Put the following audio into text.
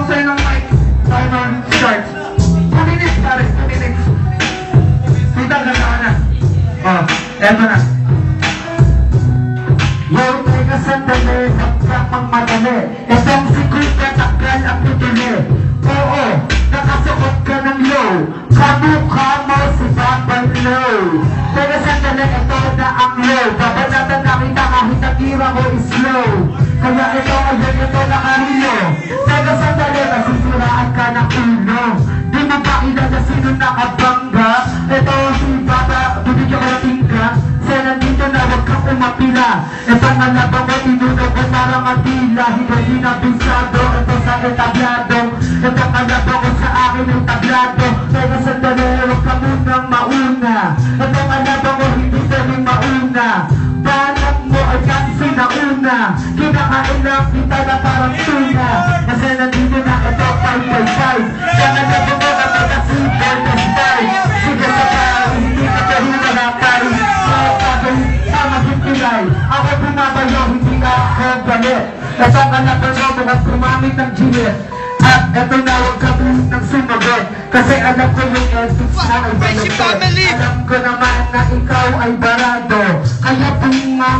sa'yo ng mic. Timer start. 2 minutes, pare. 2 minutes. Kita, ganda ka na. Oh, eto na. Yo, teka sandali, nagkakang madali. Itong si Kuya takal ang pipili. Oo, nakasuot ka ng low. Kamukha mo si Papa Low. Teka sandali, ito na ang low. Babalatan nakita kahit ang ira ko is slow. Kaya ito ngayon, ito na kariyo. Teka sandali, nasisiraan ka ng ulo. Di mo ba kilala sino nakabangga? Ito si Papa, bibigyan ko ng tingka. Sa'yo nandito na huwag kang umapila. Ito nga labang mo, tinunod ko parang atila. Hindi nabisado, ito sa etablado. Ito nga labang ko sa akin yung tablado. Teka sandali, huwag ka munang mauna. Ito nga labang ko, hindi pwedeng mauna. Banak mo ay kasi nauna. Kinakain lang kita na parang tuna. Kasi nandito na ito 5.5. Kaya labang mo na taga-super na style. Sige sa tao, hindi ka tayo nakakay. Ako bumabayo, hindi na ako galit. Ito ka na pero mukhang gumamit ng genius. At ito na huwag ka munang sumagot. Kasi alam ko yung ethics na ay balot. Alam ko naman na ikaw ay barado. Kaya bunga